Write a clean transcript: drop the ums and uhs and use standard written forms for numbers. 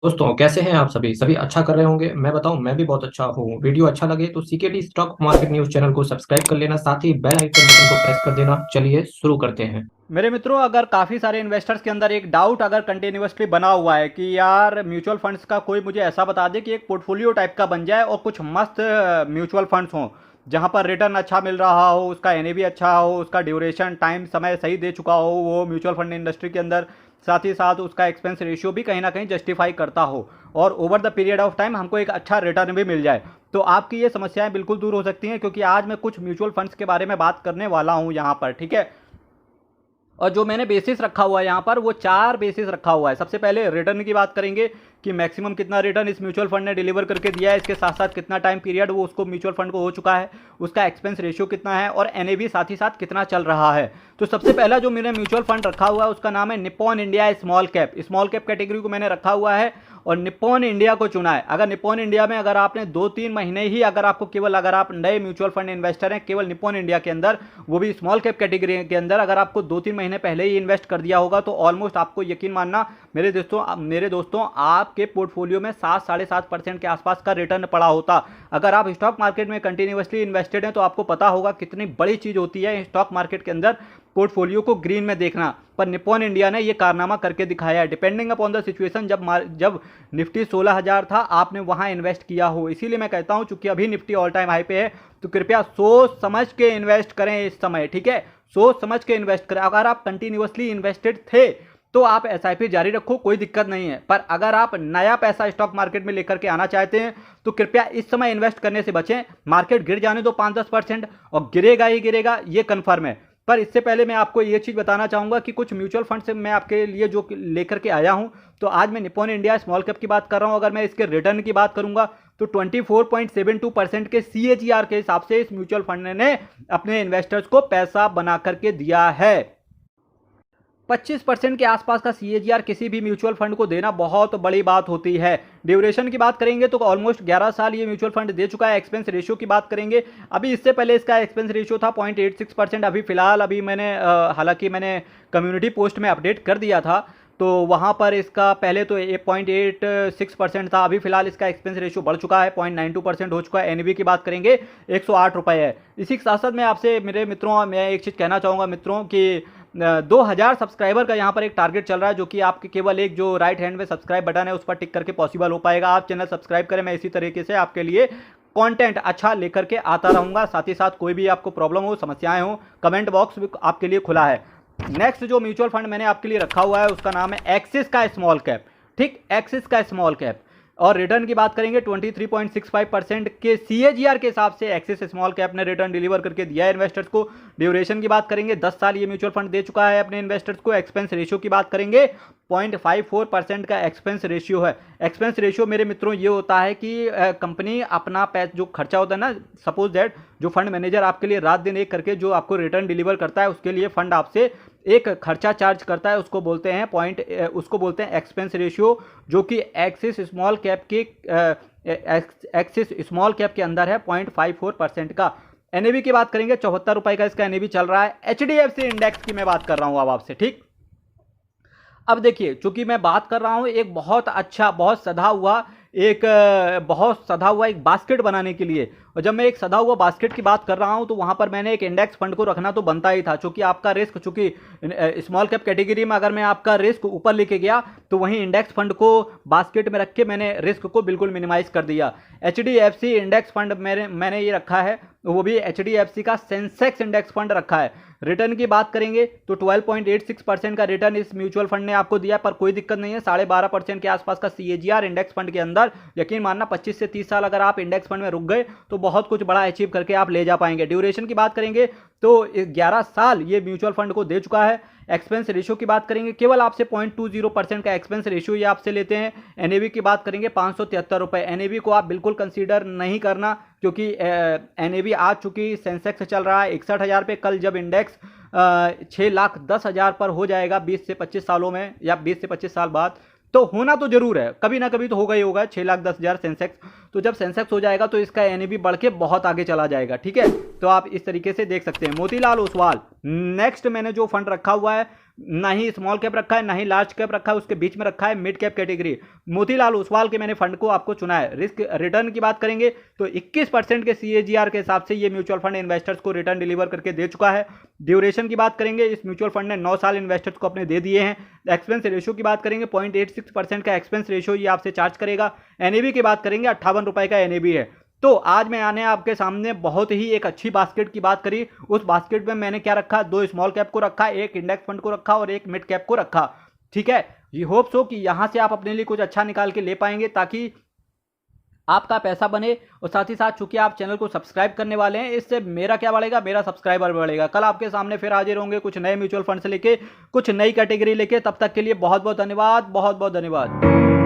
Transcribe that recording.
दोस्तों कैसे हैं आप सभी सभी अच्छा कर रहे होंगे। मैं बताऊं, मैं भी बहुत अच्छा हूँ। वीडियो अच्छा लगे तो CKD stock market news channel को सब्सक्राइब कर लेना, साथ ही बेल आइकन बटन को प्रेस कर देना। चलिए शुरू करते हैं। मेरे मित्रों, अगर काफ़ी सारे इन्वेस्टर्स के अंदर एक डाउट अगर कंटिन्यूअसली बना हुआ है कि यार म्यूचुअल फंड्स का कोई मुझे ऐसा बता दे कि एक पोर्टफोलियो टाइप का बन जाए और कुछ मस्त म्यूचुअल फंड्स हों जहां पर रिटर्न अच्छा मिल रहा हो, उसका एनएवी अच्छा हो, उसका ड्यूरेशन टाइम समय सही दे चुका हो वो म्यूचुअल फंड इंडस्ट्री के अंदर, साथ ही साथ उसका एक्सपेंस रेशियो भी कहीं ना कहीं जस्टिफाई करता हो और over the period of time हमको एक अच्छा रिटर्न भी मिल जाए। तो आपकी ये समस्याएं बिल्कुल दूर हो सकती हैं, क्योंकि आज मैं कुछ म्यूचुअल फंड्स के बारे में बात करने वाला हूं यहाँ पर। ठीक है। और जो मैंने बेसिस रखा हुआ है यहाँ पर वो चार बेसिस रखा हुआ है। सबसे पहले रिटर्न की बात करेंगे कि मैक्सिमम कितना रिटर्न इस म्यूचुअल फंड ने डिलीवर करके दिया है, इसके साथ साथ कितना टाइम पीरियड वो उसको म्यूचुअल फंड को हो चुका है, उसका एक्सपेंस रेशियो कितना है और एनएवी साथ ही साथ कितना चल रहा है। तो सबसे पहला जो मैंने म्यूचुअल फंड रखा हुआ है उसका नाम है Nippon India small cap. Small cap category को मैंने रखा हुआ है और निप्पॉन इंडिया को चुना है। अगर निप्पॉन इंडिया में अगर आपने 2-3 महीने ही अगर आपको केवल अगर आप नए म्यूचुअल फंड इन्वेस्टर हैं केवल निप्पॉन इंडिया के अंदर, वो भी स्मॉल कैप कैटेगरी के अंदर, अगर आपको 2-3 महीने पहले ही इन्वेस्ट कर दिया होगा तो ऑलमोस्ट आपको यकीन मानना मेरे दोस्तों आपके पोर्टफोलियो में 7-7.5% के आसपास का रिटर्न पड़ा होता। अगर आप स्टॉक मार्केट में कंटिन्यूसली इन्वेस्टेड हैं तो आपको पता होगा कितनी बड़ी चीज होती है स्टॉक मार्केट के अंदर पोर्टफोलियो को ग्रीन में देखना। पर निप्पॉन इंडिया ने यह कारनामा करके दिखाया है। डिपेंडिंग अपॉन द सिचुएशन, जब निफ्टी 16,000 था आपने वहां इन्वेस्ट किया हो। इसीलिए मैं कहता हूं चूंकि अभी निफ्टी ऑल टाइम हाई पे है तो कृपया सोच समझ के इन्वेस्ट करें इस समय। ठीक है, सोच समझ के इन्वेस्ट करें। अगर आप कंटिन्यूसली इन्वेस्टेड थे तो आप एसआईपी जारी रखो, कोई दिक्कत नहीं है। पर अगर आप नया पैसा स्टॉक मार्केट में लेकर के आना चाहते हैं तो कृपया इस समय इन्वेस्ट करने से बचें। मार्केट गिर जाने दो 5-10%, और गिरेगा ही गिरेगा, ये कंफर्म है। पर इससे पहले मैं आपको ये चीज बताना चाहूंगा कि कुछ म्यूचुअल फंड से मैं आपके लिए जो लेकर के आया हूं, तो आज मैं निप्पॉन इंडिया स्मॉल कैप की बात कर रहा हूं। अगर मैं इसके रिटर्न की बात करूंगा तो 24.72% के सीएजीआर के हिसाब से इस म्यूचुअल फंड ने अपने इन्वेस्टर्स को पैसा बना करके दिया है। 25% के आसपास का सीएजीआर किसी भी म्यूचुअल फंड को देना बहुत बड़ी बात होती है। ड्यूरेशन की बात करेंगे तो ऑलमोस्ट 11 साल ये म्यूचुअल फंड दे चुका है। एक्सपेंस रेशियो की बात करेंगे, अभी इससे पहले इसका एक्सपेंस रेशियो था 0.86%। अभी फिलहाल अभी मैंने हालांकि मैंने कम्युनिटी पोस्ट में अपडेट कर दिया था तो वहां पर इसका पहले तो 0.86% था, अभी फिलहाल इसका एक्सपेंस रेशियो बढ़ चुका है, 0.92% हो चुका है। एनवी की बात करेंगे 108 रुपये है। इसी के साथ साथ मैं आपसे मेरे मित्रों मैं एक चीज़ कहना चाहूँगा मित्रों कि 2000 सब्सक्राइबर का यहाँ पर एक टारगेट चल रहा है, जो कि आपके केवल एक जो राइट हैंड में सब्सक्राइब बटन है उस पर टिक करके पॉसिबल हो पाएगा। आप चैनल सब्सक्राइब करें, मैं इसी तरीके से आपके लिए कंटेंट अच्छा लेकर के आता रहूंगा। साथ ही साथ कोई भी आपको प्रॉब्लम हो, समस्याएं हो, कमेंट बॉक्स भी आपके लिए खुला है। नेक्स्ट जो म्यूचुअल फंड मैंने आपके लिए रखा हुआ है उसका नाम है एक्सिस का स्मॉल कैप। ठीक, एक्सिस का स्मॉल कैप। और रिटर्न की बात करेंगे 23.65% के सीएजीआर के हिसाब से एक्सिस स्मॉल कैप ने रिटर्न डिलीवर करके दिया है इन्वेस्टर्स को। ड्यूरेशन की बात करेंगे 10 साल ये म्यूचुअल फंड दे चुका है अपने इन्वेस्टर्स को। एक्सपेंस रेशियो की बात करेंगे 0.54% का एक्सपेंस रेशियो है। एक्सपेंस रेशियो मेरे मित्रों ये होता है कि कंपनी अपना पैसा जो खर्चा होता है ना, सपोज दैट जो फंड मैनेजर आपके लिए रात दिन एक करके जो आपको रिटर्न डिलीवर करता है उसके लिए फंड आपसे एक खर्चा चार्ज करता है, उसको बोलते हैं एक्सपेंस रेशियो, जो कि एक्सिस स्मॉल कैप के एक्सिस स्मॉल कैप के अंदर है 0.54% का। एनएवी की बात करेंगे 74 रुपए का इसका एनएवी चल रहा है। एचडीएफसी इंडेक्स की मैं बात कर रहा हूं अब आपसे। ठीक, अब देखिए चूंकि मैं बात कर रहा हूं एक बहुत अच्छा बहुत सधा हुआ एक बास्केट बनाने के लिए, और जब मैं एक सधा हुआ बास्केट की बात कर रहा हूं तो वहां पर मैंने एक इंडेक्स फंड को रखना तो बनता ही था। चूंकि आपका रिस्क, चूंकि स्मॉल कैप कैटेगरी में अगर मैं आपका रिस्क ऊपर लेके गया तो वहीं इंडेक्स फंड को बास्केट में रख के मैंने रिस्क को बिल्कुल मिनिमाइज कर दिया। एचडीएफसी इंडेक्स फंड मैंने ये रखा है, वो भी एचडीएफसी का सेंसेक्स इंडेक्स फंड रखा है। रिटर्न की बात करेंगे तो 12.86% का रिटर्न इस म्यूचुअल फंड ने आपको दिया, पर कोई दिक्कत नहीं है। 12.5% के आसपास का सीएजीआर इंडेक्स फंड के अंदर, यकीन मानना 25 से 30 साल अगर आप इंडेक्स फंड में रुक गए तो बहुत कुछ बड़ा अचीव करके आप ले जा पाएंगे। ड्यूरेशन की बात करेंगे तो 11 साल ये म्यूचुअल फंड को दे चुका है। एक्सपेंस रेशियो की बात करेंगे केवल आपसे 0.20% का एक्सपेंस रेशियो ये आपसे लेते हैं। एनएवी की बात करेंगे 573 रुपए। एनएवी को आप बिल्कुल कंसीडर नहीं करना, क्योंकि एनएवी आज चूंकि सेंसेक्स चल रहा है 61,000 पे, कल जब इंडेक्स 6,10,000 पर हो जाएगा 20 से 25 सालों में या 20 से 25 साल बाद, तो होना तो जरूर है, कभी ना कभी तो होगा ही होगा 6,10,000 सेंसेक्स। तो जब सेंसेक्स हो जाएगा तो इसका एनएवी बढ़ के बहुत आगे चला जाएगा। ठीक है, तो आप इस तरीके से देख सकते हैं। मोतीलाल ओसवाल नेक्स्ट मैंने जो फंड रखा हुआ है ना ही स्मॉल कैप रखा है, ना ही लार्ज कैप रखा है, उसके बीच में रखा है mid cap category. Motilal Oswal के मैंने फंड को आपको चुना है। रिस्क रिटर्न की बात करेंगे तो 21% के CAGR के हिसाब से ये म्यूचुअल फंड इन्वेस्टर्स को रिटर्न डिलीवर करके दे चुका है। ड्यूरेशन की बात करेंगे, इस म्यूचुअल फंड ने 9 साल इन्वेस्टर्स को अपने दे दिए हैं। एक्सपेंस रेशियो की बात करेंगे, 0.86% का एक्सपेंस रेशियो ये आपसे चार्ज करेगा। NAV की बात करेंगे, 58 रुपए का NAV है। तो आज मैंने आपके सामने बहुत ही एक अच्छी बास्केट की बात करी। उस बास्केट में मैंने क्या रखा, 2 स्मॉल कैप को रखा, एक इंडेक्स फंड को रखा और एक मिड कैप को रखा। ठीक है, ये होप सो कि यहां से आप अपने लिए कुछ अच्छा निकाल के ले पाएंगे, ताकि आपका पैसा बने। और साथ ही साथ चूंकि आप चैनल को सब्सक्राइब करने वाले हैं, इससे मेरा क्या बढ़ेगा, मेरा सब्सक्राइबर बढ़ेगा। कल आपके सामने फिर हाजिर होंगे कुछ नए म्यूचुअल फंड से लेके, कुछ नई कैटेगरी लेके। तब तक के लिए बहुत बहुत धन्यवाद, बहुत बहुत धन्यवाद।